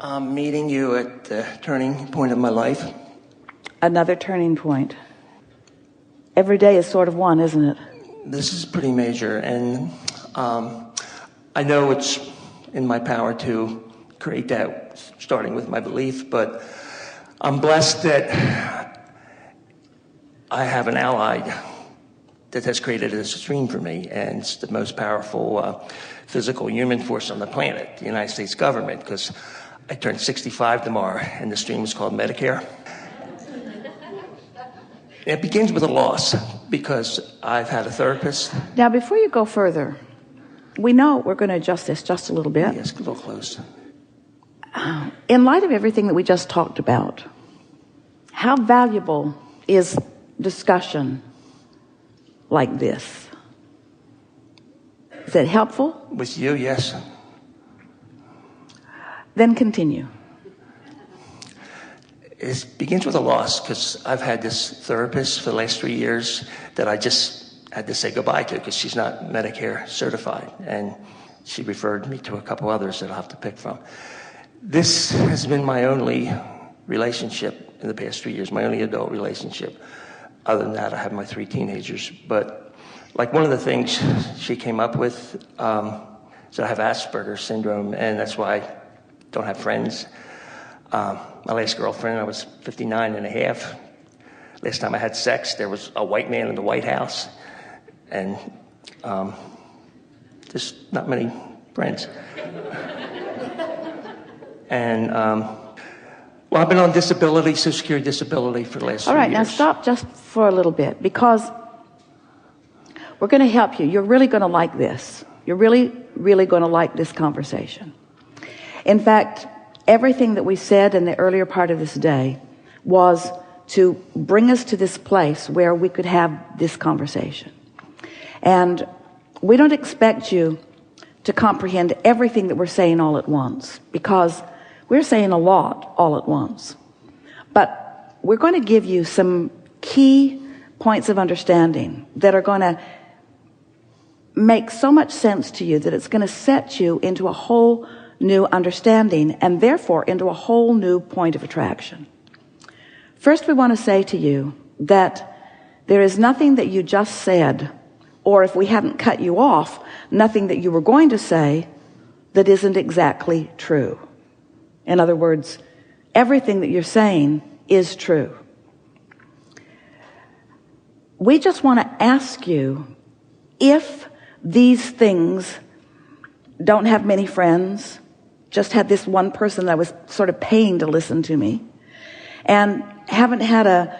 I'm meeting you at the turning point of my life. Another turning point. Every day is sort of one, isn't it? This is pretty major, and I know it's in my power to create that, starting with my belief, but I'm blessed that I have an ally that has created this stream for me, and it's the most powerful physical human force on the planet, the United States government, because I turned 65 tomorrow, and the stream is called Medicare. It begins with a loss, because I've had a therapist. Now, before you go further, we know we're going to adjust this just a little bit. Yes, a little close. In light of everything that we just talked about, how valuable is discussion like this? Is it helpful? With you, yes. Then continue. It begins with a loss, because I've had this therapist for the last 3 years that I just had to say goodbye to, because she's not Medicare certified, and she referred me to a couple others that I'll have to pick from. This has been my only relationship in the past 3 years, my only adult relationship. Other than that, I have my 3 teenagers. But like one of the things she came up with is that I have Asperger's syndrome, and that's why I don't have friends. My last girlfriend, I was 59 and a half. Last time I had sex, there was a white man in the White House, and just not many friends. And, well, I've been on disability, Social Security disability for the last 3 years. All right, now stop just for a little bit, because we're going to help you. You're really going to like this. You're really, really going to like this conversation. In fact, everything that we said in the earlier part of this day was to bring us to this place where we could have this conversation. And we don't expect you to comprehend everything that we're saying all at once, because we're saying a lot all at once. But we're going to give you some key points of understanding that are going to make so much sense to you that it's going to set you into a whole new understanding, and therefore into a whole new point of attraction. First, we want to say to you that there is nothing that you just said, or if we hadn't cut you off, nothing that you were going to say that isn't exactly true. In other words, everything that you're saying is true. We just want to ask you if these things don't have many friends, just had this one person that I was sort of paying to listen to me, and haven't had a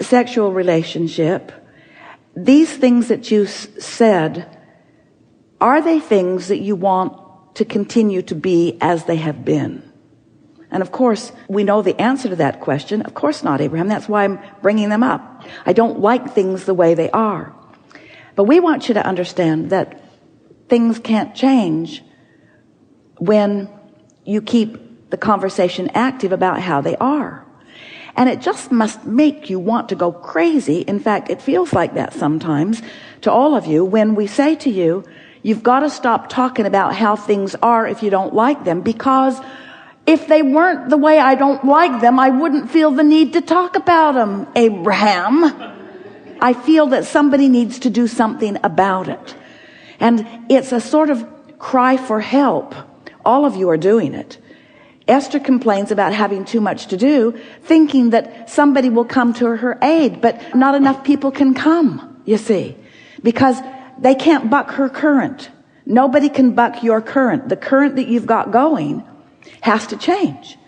sexual relationship, these things that you said, are they things that you want to continue to be as they have been? And of course, we know the answer to that question. Of course not, Abraham. That's why I'm bringing them up. I don't like things the way they are. But we want you to understand that things can't change when you keep the conversation active about how they are. And it just must make you want to go crazy. In fact, it feels like that sometimes to all of you when we say to you, you've got to stop talking about how things are if you don't like them, because if they weren't the way I don't like them, I wouldn't feel the need to talk about them, Abraham. I feel that somebody needs to do something about it. And it's a sort of cry for help. All of you are doing it. Esther complains about having too much to do, thinking that somebody will come to her aid, but not enough people can come, you see, because they can't buck her current. Nobody can buck your current. The current that you've got going has to change.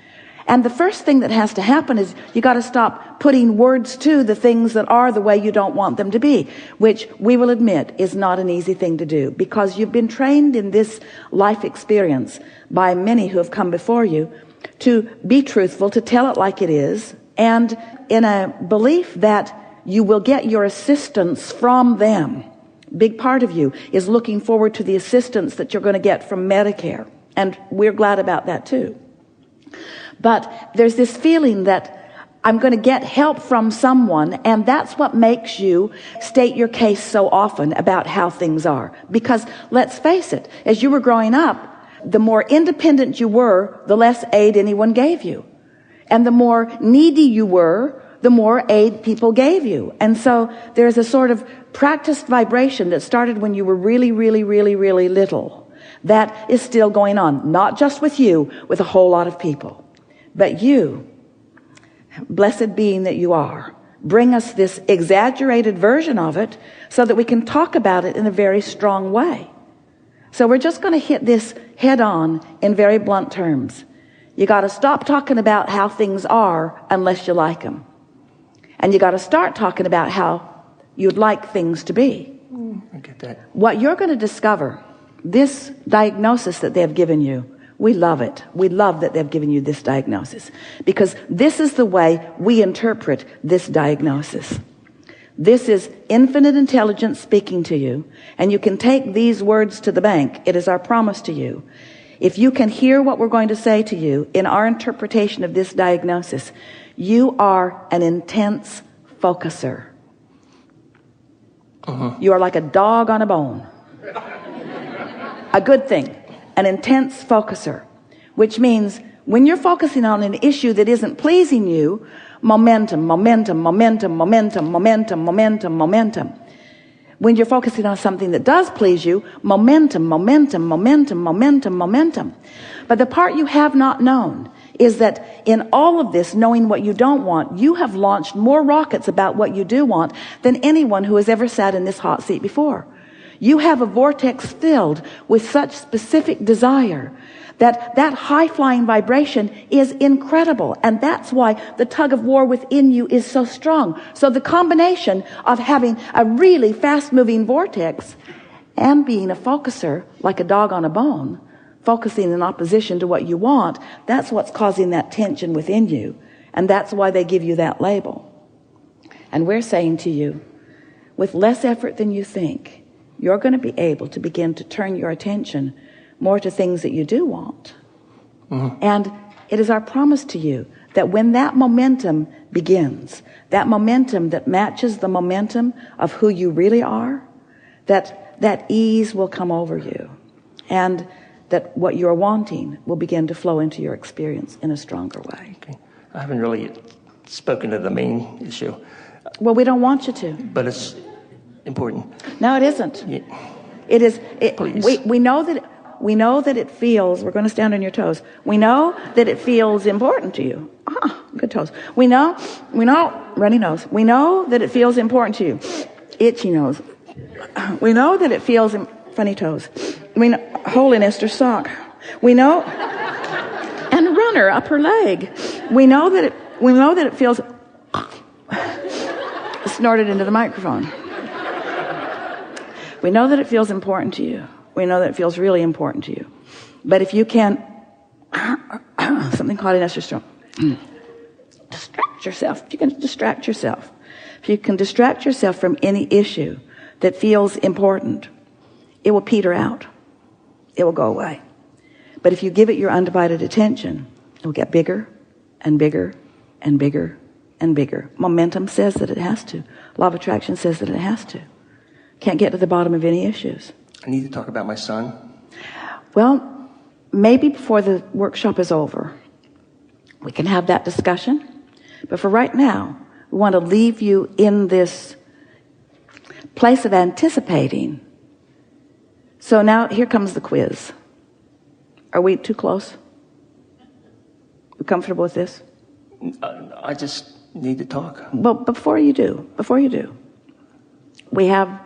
And the first thing that has to happen is you got to stop putting words to the things that are the way you don't want them to be, which we will admit is not an easy thing to do, because you've been trained in this life experience by many who have come before you to be truthful, to tell it like it is, and in a belief that you will get your assistance from them. Big part of you is looking forward to the assistance that you're going to get from Medicare, and we're glad about that too. But there's this feeling that I'm going to get help from someone, and that's what makes you state your case so often about how things are. Because let's face it, as you were growing up, the more independent you were, the less aid anyone gave you. And the more needy you were, the more aid people gave you. And so there's a sort of practiced vibration that started when you were really, really, really, really little. That is still going on, not just with you, with a whole lot of people. But you, blessed being that you are, bring us this exaggerated version of it so that we can talk about it in a very strong way. So we're just going to hit this head on in very blunt terms. You got to stop talking about how things are unless you like them. And you got to start talking about how you'd like things to be. I get that. What you're going to discover, this diagnosis that they've given you, we love it. We love that they've given you this diagnosis, because this is the way we interpret this diagnosis. This is infinite intelligence speaking to you, and you can take these words to the bank. It is our promise to you. If you can hear what we're going to say to you in our interpretation of this diagnosis, you are an intense focuser. You are like a dog on a bone. A good thing. An intense focuser. Which means when you're focusing on an issue that isn't pleasing you, momentum, momentum, momentum, momentum, momentum, momentum, momentum. When you're focusing on something that does please you, momentum, momentum, momentum, momentum, momentum. But the part you have not known is that in all of this, knowing what you don't want, you have launched more rockets about what you do want than anyone who has ever sat in this hot seat before. You have a vortex filled with such specific desire that high-flying vibration is incredible. And that's why the tug of war within you is so strong. So the combination of having a really fast-moving vortex and being a focuser, like a dog on a bone, focusing in opposition to what you want, that's what's causing that tension within you. And that's why they give you that label. And we're saying to you, with less effort than you think, you're going to be able to begin to turn your attention more to things that you do want. And it is our promise to you that when that momentum begins, that momentum that matches the momentum of who you really are, that ease will come over you. And that what you're wanting will begin to flow into your experience in a stronger way. Okay. I haven't really spoken to the main issue. Well, we don't want you to. But it's important. No, it isn't. Yeah. It is. Please. We know that it feels. We're going to stand on your toes. We know that it feels important to you. Good toes. We know. Runny nose. We know that it feels important to you. Itchy nose. We know that it feels. Funny toes. We know. Hole in Esther's sock. We know. And runner up her leg. We know that it feels. Snorted into the microphone. We know that it feels important to you. We know that it feels really important to you. But if you can, something called in Esther's throat, distract yourself. If you can distract yourself. If you can distract yourself from any issue that feels important, it will peter out. It will go away. But if you give it your undivided attention, it will get bigger and bigger and bigger and bigger. Momentum says that it has to. Law of attraction says that it has to. Can't get to the bottom of any issues. I need to talk about my son. Well, maybe before the workshop is over, we can have that discussion. But for right now, we want to leave you in this place of anticipating. So now here comes the quiz. Are we too close? You comfortable with this? I just need to talk. Well, before you do, we have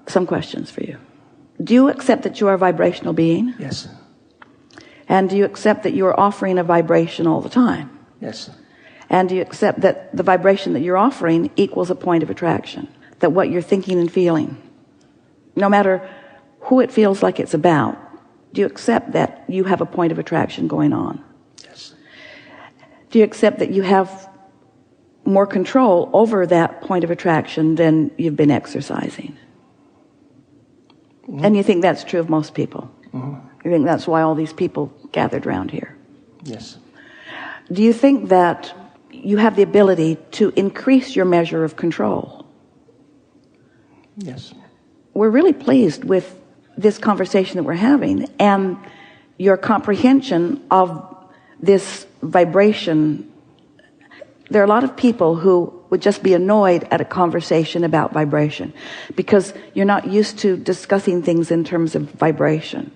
some questions for you. Do you accept that you are a vibrational being? Yes. And do you accept that you are offering a vibration all the time? Yes. And do you accept that the vibration that you're offering equals a point of attraction? That what you're thinking and feeling, no matter who it feels like it's about, do you accept that you have a point of attraction going on? Yes. Do you accept that you have more control over that point of attraction than you've been exercising? And you think that's true of most people? You think that's why all these people gathered around here? Yes. Do you think that you have the ability to increase your measure of control? Yes. We're really pleased with this conversation that we're having, and your comprehension of this vibration. There are a lot of people who would just be annoyed at a conversation about vibration because you're not used to discussing things in terms of vibration.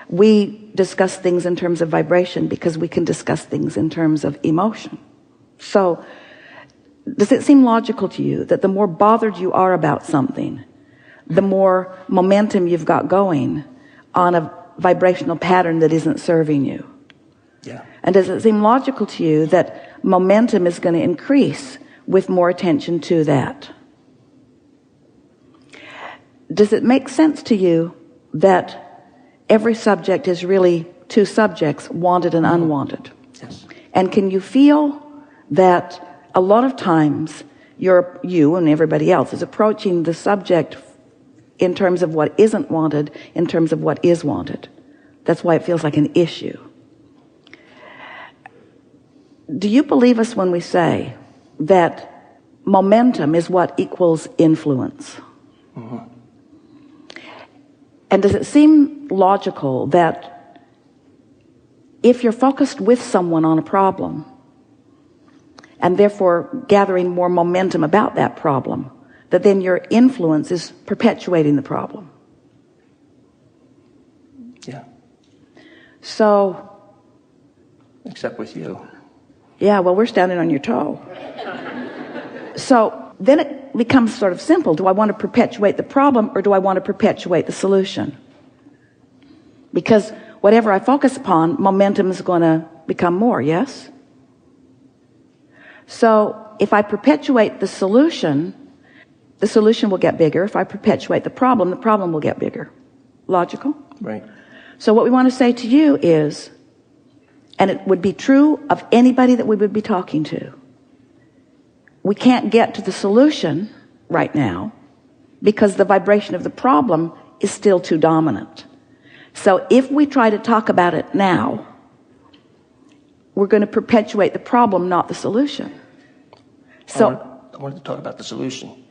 We discuss things in terms of vibration because we can discuss things in terms of emotion. So, does it seem logical to you that the more bothered you are about something, the more momentum you've got going on a vibrational pattern that isn't serving you? Yeah. And does it seem logical to you that momentum is going to increase with more attention to that? Does it make sense to you that every subject is really two subjects, wanted and unwanted? Yes. And can you feel that a lot of times you and everybody else is approaching the subject in terms of what isn't wanted, in terms of what is wanted? That's why it feels like an issue. Do you believe us when we say that momentum is what equals influence? Mm-hmm. And does it seem logical that if you're focused with someone on a problem and therefore gathering more momentum about that problem, that then your influence is perpetuating the problem? Yeah. So, except with you. Yeah, well, we're standing on your toe. So then it becomes sort of simple. Do I want to perpetuate the problem or do I want to perpetuate the solution? Because whatever I focus upon, momentum is going to become more, yes? So if I perpetuate the solution will get bigger. If I perpetuate the problem will get bigger. Logical? Right. So what we want to say to you is, and it would be true of anybody that we would be talking to, we can't get to the solution right now because the vibration of the problem is still too dominant. So if we try to talk about it now, we're going to perpetuate the problem, not the solution. So I wanted to talk about the solution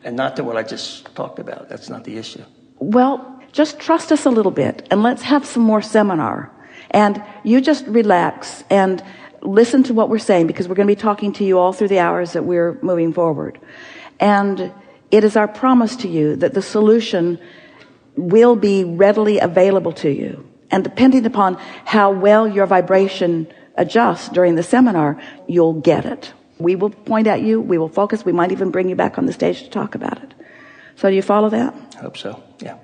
and not to what I just talked about. That's not the issue. Well, just trust us a little bit and let's have some more seminar. And you just relax and listen to what we're saying, because we're going to be talking to you all through the hours that we're moving forward. And it is our promise to you that the solution will be readily available to you. And depending upon how well your vibration adjusts during the seminar, you'll get it. We will point at you, we will focus, we might even bring you back on the stage to talk about it. So do you follow that? I hope so, yeah.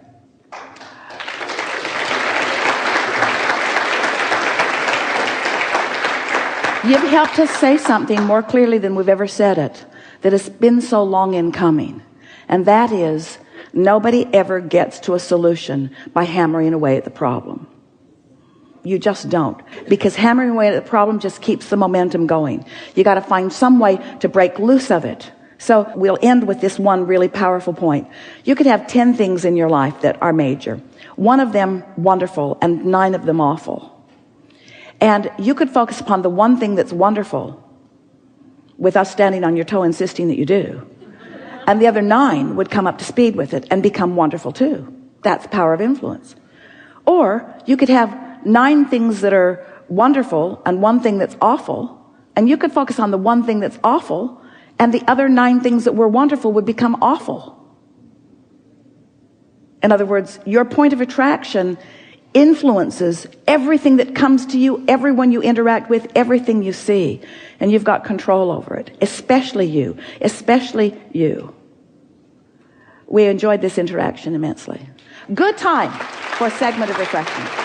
You've helped us say something more clearly than we've ever said it, that has been so long in coming. And that is, nobody ever gets to a solution by hammering away at the problem. You just don't. Because hammering away at the problem just keeps the momentum going. You got to find some way to break loose of it. So we'll end with this one really powerful point. You could have 10 things in your life that are major. One of them wonderful and 9 of them awful. And you could focus upon the one thing that's wonderful with us standing on your toe insisting that you do. And the other 9 would come up to speed with it and become wonderful too. That's power of influence. Or you could have 9 things that are wonderful and 1 thing that's awful. And you could focus on the 1 thing that's awful, and the other 9 things that were wonderful would become awful. In other words, your point of attraction influences everything that comes to you, everyone you interact with, everything you see. And you've got control over it, especially you, especially you. We enjoyed this interaction immensely. Good time for a segment of refreshment.